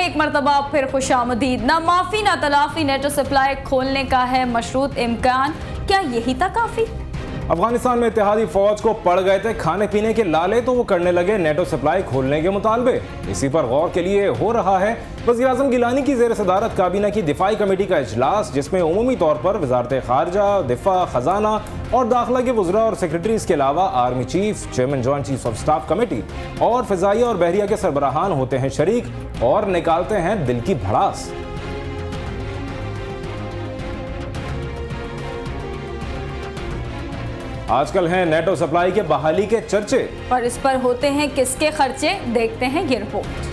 एक मरतबा फिर खुशामदीद। ना माफी ना तलाफी, नेटो सप्लाई खोलने का है मशरूत इम्कान, क्या यही था काफी? अफगानिस्तान में इत्तेहादी फौज को पड़ गए थे खाने पीने के लाले तो वो करने लगे नेटो सप्लाई खोलने के मुतालबे। इसी पर गौर के लिए हो रहा है वज़ीर आज़म गिलानी की ज़ेर सदारत काबीना की दिफाई कमेटी का इजलास, जिसमें उमूमी तौर पर वजारत खारजा, दिफा, खजाना और दाखिला के वज़रा और सेक्रेटरीज के अलावा army chief, chairman joint chief of staff committee और फ़िज़ाइया और बहरिया के सरबराहान होते हैं शरीक और निकालते हैं दिल की भड़ास। आजकल हैं नेटो सप्लाई के बहाली के चर्चे, और इस पर होते हैं किसके खर्चे, देखते हैं ये रिपोर्ट।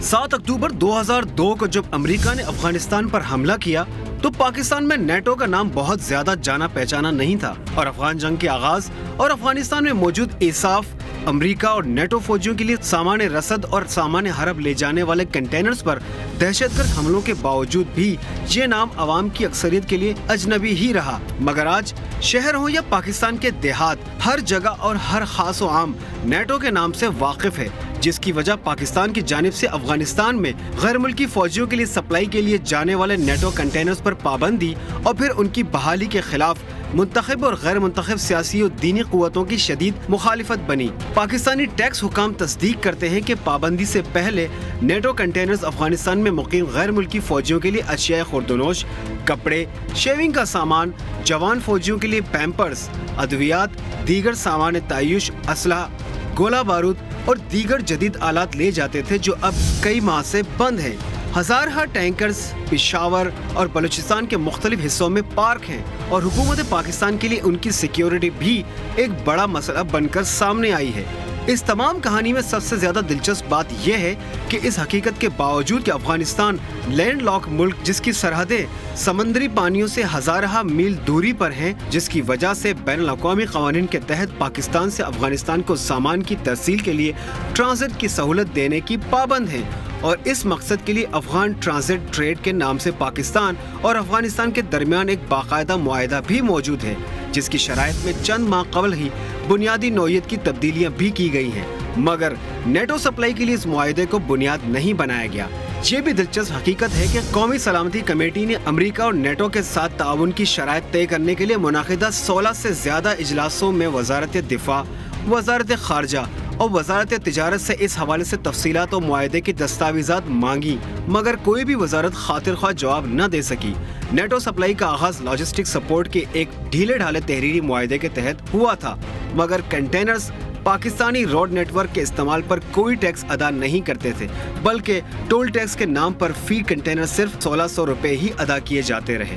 सात अक्टूबर 2002 को जब अमेरिका ने अफगानिस्तान पर हमला किया तो पाकिस्तान में नेटो का नाम बहुत ज्यादा जाना पहचाना नहीं था और अफगान जंग के आगाज और अफगानिस्तान में मौजूद इसाफ, अमेरिका और नेटो फौजियों के लिए सामान्य रसद और सामान्य हरब ले जाने वाले कंटेनर्स पर दहशतगर्द हमलों के बावजूद भी ये नाम आवाम की अक्सरियत के लिए अजनबी ही रहा। मगर आज शहर हो या पाकिस्तान के देहात, हर जगह और हर खास व आम नेटो के नाम से वाकिफ है, जिसकी वजह पाकिस्तान की जानिब से अफगानिस्तान में गैर मुल्की फौजियों के लिए सप्लाई के लिए जाने वाले नेटो कंटेनर्स पर पाबंदी और फिर उनकी बहाली के खिलाफ मुंतखब और गैर मुंतखब सियासी और दीनी कुव्वतों की शदीद मुखालिफत बनी। पाकिस्तानी टैक्स हुकाम तस्दीक करते हैं कि पाबंदी से पहले नेटो कंटेनर्स अफगानिस्तान में मुकीम गैर मुल्की फौजियों के लिए अशिया खुर्दनोश, कपड़े, शेविंग का सामान, जवान फौजियों के लिए पैम्पर्स, अद्वियात, दीगर सामान तायुश, असलहा, गोला बारूद और दीगर जदीद आलात ले जाते थे, जो अब कई माह से बंद हैं। हजारहा टैंकर्स पेशावर और बलूचिस्तान के मुख्तलिफ हिस्सों में पार्क हैं और हुकूमत पाकिस्तान के लिए उनकी सिक्योरिटी भी एक बड़ा मसला बनकर सामने आई है। इस तमाम कहानी में सबसे ज्यादा दिलचस्प बात यह है कि इस हकीकत के बावजूद कि अफगानिस्तान लैंडलॉक मुल्क जिसकी सरहदें समंदरी पानियों से हजारहा मील दूरी पर हैं, जिसकी वजह से बैनुल-अक़वामी क़वानीन के तहत पाकिस्तान से अफगानिस्तान को सामान की तरसील के लिए ट्रांजिट की सहूलत देने की पाबंद है और इस मकसद के लिए अफगान ट्रांजिट ट्रेड के नाम से पाकिस्तान और अफगानिस्तान के दरमियान एक बाकायदा मुआहदा भी मौजूद है, जिसकी शराइत में चंद माह कबल ही बुनियादी नौयत की तब्दीलियां भी की गई हैं, मगर नेटो सप्लाई के लिए इस मुआहदे को बुनियाद नहीं बनाया गया। ये भी दिलचस्प हकीकत है कि कौमी सलामती कमेटी ने अमेरिका और नेटो के साथ ताउन की शराइत तय करने के लिए मुनाकिदा 16 से ज्यादा इजलासों में वजारत दिफा, वजारत खारजा और वजारत तिजारत से इस हवाले से तफसीलात और मुआहदे की दस्तावेजात मांगी, मगर कोई भी वजारत खातिर ख्वाह जवाब न दे सकी। नेटो सप्लाई का आगाज लॉजिस्टिक सपोर्ट के एक ढीले ढाले तहरीरी मुआहदे के तहत हुआ था, मगर कंटेनर्स पाकिस्तानी रोड नेटवर्क के इस्तेमाल पर कोई टैक्स अदा नहीं करते थे, बल्कि टोल टैक्स के नाम पर फी कंटेनर सिर्फ 1600 रुपए ही अदा किए जाते रहे।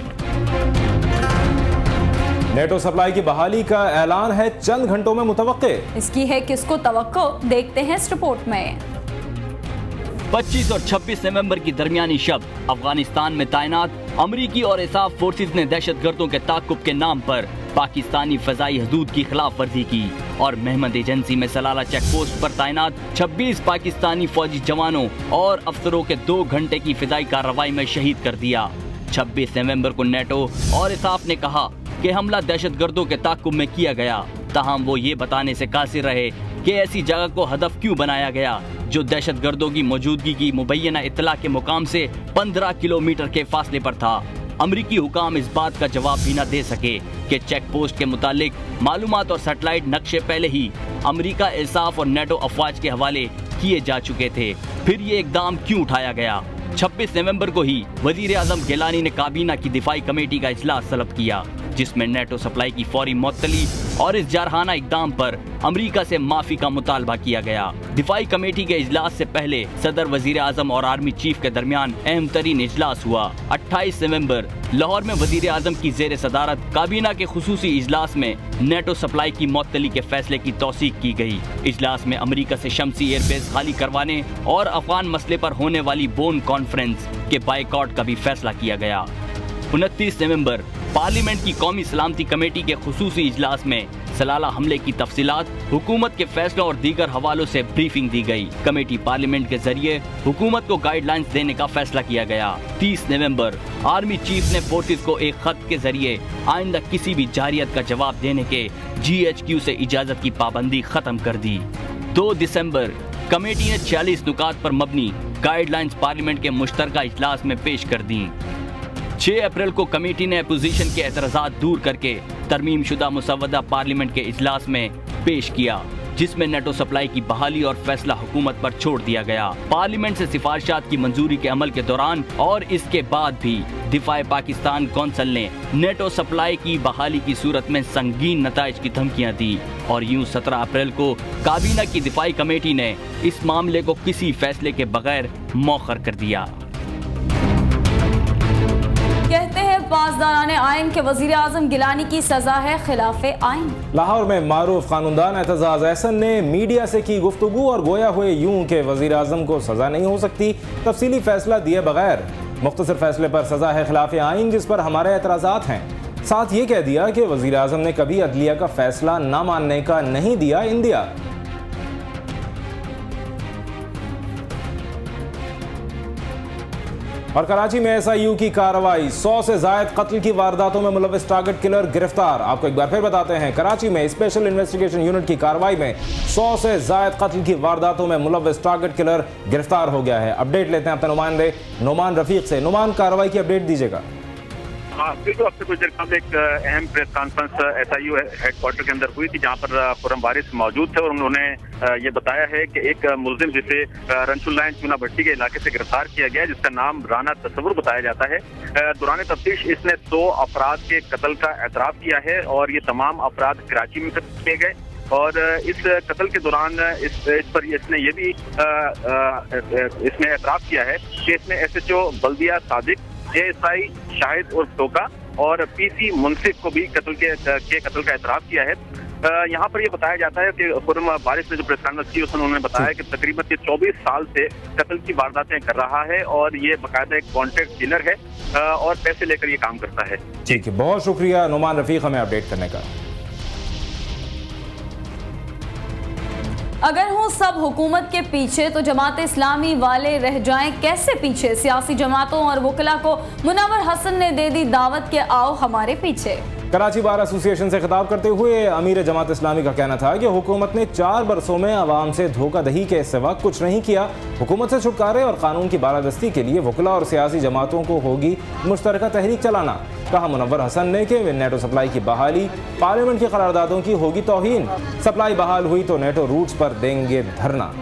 नेटो सप्लाई की बहाली का ऐलान है चंद घंटों में मुतवक्के। इसकी है किसको तवक्को, देखते हैं इस रिपोर्ट में। 25 और 26 नवंबर की दरमियानी शब अफगानिस्तान में तैनात अमरीकी और इसाफ फोर्सेज ने दहशतगर्दों के ताकुब के नाम पर पाकिस्तानी फजाई हदूद की खिलाफ वर्जी की और महमद एजेंसी में सलाला चेक पोस्ट पर तैनात 26 पाकिस्तानी फौजी जवानों और अफसरों के 2 घंटे की फिजाई कार्रवाई में शहीद कर दिया। 26 नवंबर को नेटो और इसाफ ने कहा कि हमला दहशतगर्दों के ताकुब में किया गया, ताहम वो ये बताने से कासिर रहे कि ऐसी जगह को हदफ क्यों बनाया गया जो दहशतगर्दों की मौजूदगी की मुबैना इत्तला के मुकाम से 15 किलोमीटर के फासले पर था। अमरीकी हुकाम इस बात का जवाब भी न दे सके कि चेक पोस्ट के मुतालिक मालूमात और सैटेलाइट नक्शे पहले ही अमरीका, इसाफ और नेटो अफवाज के हवाले किए जा चुके थे। फिर ये इकदाम क्यों उठाया गया? 26 नवंबर को ही वजीर आजम गिलानी ने काबीना की दिफाई कमेटी का इजलास तलब किया, जिसमें नेटो सप्लाई की फौरी मुअत्तली और इस जारहाना इकदाम पर अमेरिका से माफी का मुतालबा किया गया। दिफाई कमेटी के इजलास से पहले सदर, वजीर आजम और आर्मी चीफ के दरमियान अहम तरीन इजलास हुआ। 28 नवंबर लाहौर में वजीर आजम की जेर सदारत काबीना के खुसूसी इजलास में नेटो सप्लाई की मुअत्तली के फैसले की तौसीक की गई। इजलास में अमेरिका से शमसी एयरबेस खाली करवाने और अफगान मसले पर होने वाली बोन कॉन्फ्रेंस के बाइकआउट का भी फैसला किया गया। 29 नवंबर पार्लियामेंट की कौमी सलामती कमेटी के खुसूसी इजलास में सलाला हमले की तफसीलात, हुकूमत के फैसलों और दीगर हवालों से ब्रीफिंग दी गई। कमेटी पार्लियामेंट के जरिए हुकूमत को गाइडलाइंस देने का फैसला किया गया। 30 नवंबर आर्मी चीफ ने फोर्सेज को एक खत के जरिए आइंदा किसी भी जारियत का जवाब देने के GHQ से इजाजत की पाबंदी खत्म कर दी। 2 दिसंबर कमेटी ने 40 नुकात पर मबनी गाइडलाइंस पार्लियामेंट के मुश्तरका इजलास में पेश कर दी। 6 अप्रैल को कमेटी ने अपोजिशन के एतराज़ात दूर करके तरमीम शुदा मुसवदा पार्लियामेंट के इजलास में पेश किया, जिसमें नेटो सप्लाई की बहाली और फैसला हुकूमत पर छोड़ दिया गया। पार्लियामेंट से सिफारिशात की मंजूरी के अमल के दौरान और इसके बाद भी दिफाए पाकिस्तान कौंसिल ने नेटो सप्लाई की बहाली की सूरत में संगीन नताइज की धमकियां दी और यूं 17 अप्रैल को काबीना की दिफाई कमेटी ने इस मामले को किसी फैसले के बगैर मौखर कर दिया। कहते हैं पासदाराने आइन के वजीर आजम गिलानी की सजा है खिलाफे आइन। लाहौर में मारूफ कानूनदान एतजाज एहसन ने मीडिया से की गुफ्तगू और गोया हुए यूं के वजीर आजम को सजा नहीं हो सकती, तफसीली फैसला दिए बगैर मुख्तसर फैसले पर सजा है खिलाफे आइन, जिस पर हमारे एतराज़ात हैं। साथ ये कह दिया कि वजीर आजम ने कभी अदलिया का फैसला न मानने का नहीं दिया इंदिया। और कराची में SIU की कार्रवाई, 100 से जायद कत्ल की वारदातों में मुलव्विस टारगेट किलर गिरफ्तार। आपको एक बार फिर बताते हैं, कराची में स्पेशल इन्वेस्टिगेशन यूनिट की कार्रवाई में 100 से जायद कत्ल की वारदातों में मुलव्विस टारगेट किलर गिरफ्तार हो गया है। अपडेट लेते हैं अपने नुमाइंदे नोमान रफीक से। नोमान, कार्रवाई की अपडेट दीजिएगा। बिल्कुल, अब से कुछ देर कबल एक अहम प्रेस कॉन्फ्रेंस SIU हेडक्वार्टर के अंदर हुई थी, जहां पर खुर्रम वारिस मौजूद थे और उन्होंने ये बताया है कि एक मुलजिम जिसे रंचुल्लाइन चूना भट्टी के इलाके से गिरफ्तार किया गया, जिसका नाम राना तस्वुर बताया जाता है। दौरान तफ्तीश इसने 2 अफराद के कत्ल का एतराफ़ किया है और ये तमाम अफराद कराची में कत्ल किए गए। और इस कत्ल के दौरान इस पर इसने ये भी इसने एतराफ़ किया है कि इसने SHO बल्दिया सादिक, ASI शाहिद उर्फ टोका और PC मुंसिफ को भी कत्ल का एतराफ़ किया है। यहाँ पर ये बताया जाता है कि खुर्रम वारिस ने जो प्रेस कॉन्फ्रेंस की उसमें उन्होंने बताया कि तकरीबन 24 साल से कत्ल की वारदातें कर रहा है और ये बाकायदा एक कॉन्ट्रैक्ट किलर है और पैसे लेकर ये काम करता है। ठीक है, बहुत शुक्रिया नोमान रफीक हमें अपडेट करने का। अगर हूँ सब हुकूमत के पीछे तो जमात इस्लामी वाले रह जाएं कैसे पीछे। सियासी जमातों और वकला को मुनव्वर हसन ने दे दी दावत के आओ हमारे पीछे। कराची बार एसोसिएशन से खिताब करते हुए अमीर जमात इस्लामी का कहना था कि हुकूमत ने 4 बरसों में आवाम से धोखाधही के सिवा कुछ नहीं किया। हुकूमत से छुटकारे और कानून की बालादस्ती के लिए वकला और सियासी जमातों को होगी मुश्तरका तहरीक चलाना। कहा मुनव्वर हसन ने कि नेटो सप्लाई की बहाली पार्लियामेंट की करारदादों की होगी तौहीन। सप्लाई बहाल हुई तो नेटो रूट्स पर देंगे धरना।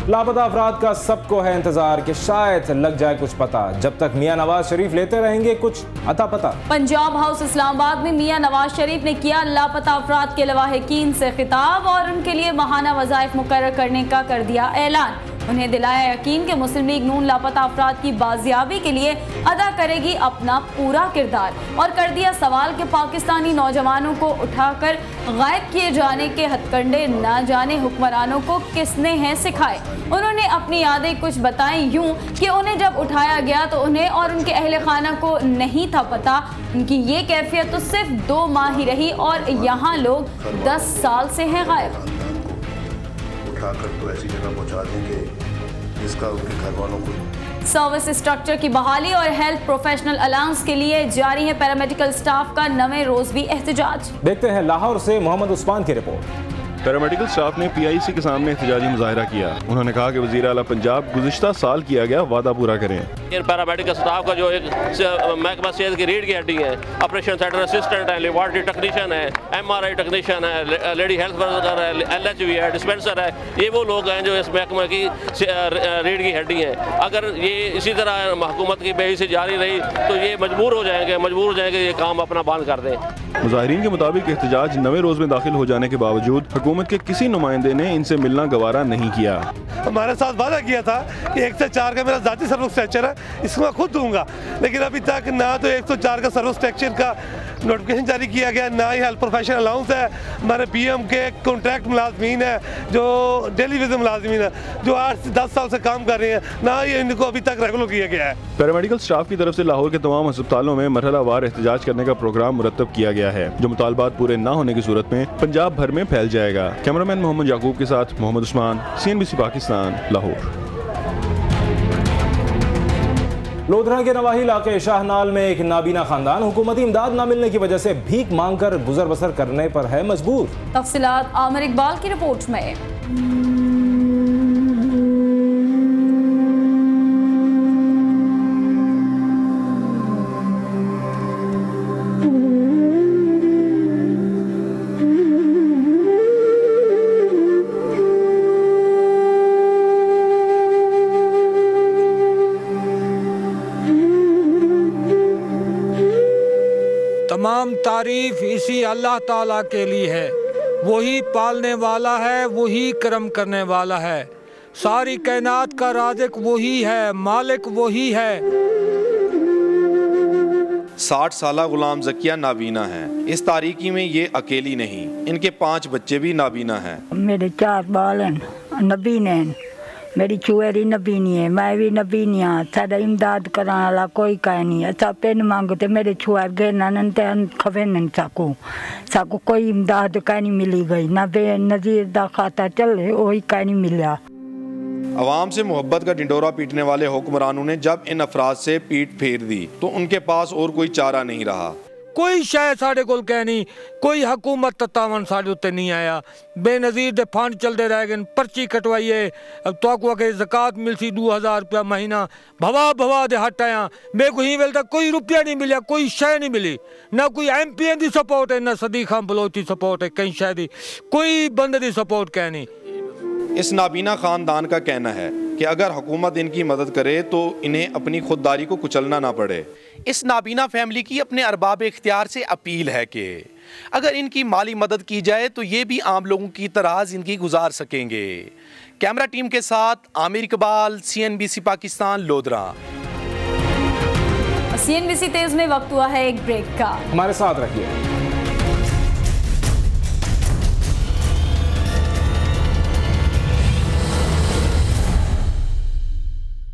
लापता अफराद का सबको है इंतजार कि शायद लग जाए कुछ पता। जब तक मियां नवाज शरीफ लेते रहेंगे कुछ अता पता। पंजाब हाउस इस्लामाबाद में मियां नवाज शरीफ ने किया लापता अफराद के लवाहिकीन से खिताब और उनके लिए माहाना वज़ाइफ मुकर्रर करने का कर दिया ऐलान। उन्हें दिलाया यकीन कि मुस्लिम लीग नून लापता अफराद की बाजियाबी के लिए अदा करेगी अपना पूरा किरदार और कर दिया सवाल कि पाकिस्तानी नौजवानों को उठाकर गायब किए जाने के हथकंडे न जाने हुक्मरानों को किसने हैं सिखाए। उन्होंने अपनी यादें कुछ बताई यूं कि उन्हें जब उठाया गया तो उन्हें और उनके अहले खाना को नहीं था पता। उनकी ये कैफियत तो सिर्फ 2 माह ही रही और यहाँ लोग 10 साल से हैं गायब। उठाकर तो ऐसी जगह पहुंचा देंगे जिसका उनके घर वालों को। सर्विस स्ट्रक्चर की बहाली और हेल्थ प्रोफेशनल अलाउंस के लिए जारी है पैरामेडिकल स्टाफ का नवे रोज भी एहतजाज। देखते हैं लाहौर से मोहम्मद उस्मान की रिपोर्ट। पैरामेडिकल स्टाफ ने PIC के सामने एहतजाजी मुजाहरा किया। उन्होंने कहा कि वज़ीर आला पंजाब गुज़िश्ता साल किया गया वादा पूरा करें। इन पैरामेडिकल स्टाफ का जो एक महकमा सेहत की रीढ़ की हड्डी है, ऑपरेशन थिएटर असिस्टेंट है, लेबॉर्ट्री टेक्नीशियन है, MRI टेक्नीशियन है, लेडी हेल्थ वर्कर है, LHV है, डिस्पेंसर है, ये वो लोग हैं जो इस महकमा की रीढ़ की हड्डी है। अगर ये इसी तरह हुकूमत की बेहिसी जारी रही तो ये मजबूर हो जाएंगे ये काम अपना बंद कर दें। मुजाहिरीन के मुताबिक एहतजाज 9वें रोज में दाखिल हो जाने के बावजूद हुकूमत के किसी नुमाइंदे ने इनसे मिलना गवारा नहीं किया। हमारे साथ वादा किया था कि 1 से 4 का मेरा जाती सर्विस स्ट्रक्चर है, इसको मैं खुद दूंगा, लेकिन अभी तक ना तो 104 का सर्विस स्ट्रक्चर का नोटिफिकेशन जारी किया गया, ना ही हेल्थ प्रोफेशनल अलाउंस है। हमारे PM के कॉन्ट्रैक्ट मुलाजमीन है जो डेली विजिट मुलाजमीन है जो 8 से 10 साल से काम कर रहे हैं, ना ही इनको अभी तक रेगुलर किया गया है। पैरामेडिकल स्टाफ की तरफ से लाहौर के तमाम अस्पतालों में मरहलावार एहतजाज करने का प्रोग्राम मुरतब किया गया है, जो मुतालबात पूरे न होने की सूरत में पंजाब भर में फैल जाएगा। कैमरामैन मोहम्मद याकूब के साथ मोहम्मद उस्मान, CNBC पाकिस्तान, लाहौर। लोधरा के नवाही इलाके शाहनाल में एक नाबीना खानदान हुकूमती इमदाद न मिलने की वजह से भीख मांगकर गुजर बसर करने पर है मजबूर। तफसीलात आमिर इकबाल की रिपोर्ट में। तमाम तारीफ इसी अल्लाह ताला के लिए है। वही पालने वाला है, वही करम करने वाला है। सारी कायनात का राज़िक वही है, मालिक वही है। 60 साला गुलाम ज़किया नाबीना है। इस तारीकी में ये अकेली नहीं, इनके 5 बच्चे भी नाबीना हैं। मेरे 4 बाल हैं, नबीन हैं। मेरी चुएरी नबीनी है, मैं भी नबीनी हाँ। साडा इमदाद कराने वाला कोई कह नहीं। अच्छा पेन मांगते मेरे छुआर गए खवे न साकू कोई इमदाद कह नहीं मिली गई ना। बे नज़ीर दा खाता चले वही कह नहीं मिला। अवाम से मोहब्बत का ढिंडोरा पीटने वाले हुक्मरानों ने जब इन अफराद से पीठ फेर दी तो उनके पास और कोई चारा नहीं रहा। कोई शायद साढ़े कोल कह नहीं, कोई हुकूमत तत्तावन साढ़े उत्ते नहीं आया। बेनज़ीर दे फंड चलते रह गए, पर्ची कटवाइए। अब तो के ज़कात मिलसी 2000 रुपया महीना, भवा दे हट आया। मेरे को ही वेल तक कोई रुपया नहीं मिला, कोई शय नहीं मिली। ना कोई MP की सपोर्ट है, ना सदीक खान बलोच की सपोर्ट है, कहीं शायद ही कोई बंदे की सपोर्ट कह नहीं। इस नाबीना खानदान का कहना है कि अगर हुकूमत इनकी मदद करे तो इन्हें अपनी खुददारी को कुचलना ना पड़े। इस नाबीना फैमिली की अपने अरबाब इख्तियार से अपील है कि अगर इनकी माली मदद की जाए तो ये भी आम लोगों की तरह जिंदगी गुजार सकेंगे। कैमरा टीम के साथ आमिर इकबाल, CNBC पाकिस्तान, लोधरा। CNBC तेज में वक्त हुआ है एक ब्रेक का, हमारे साथ रहिए।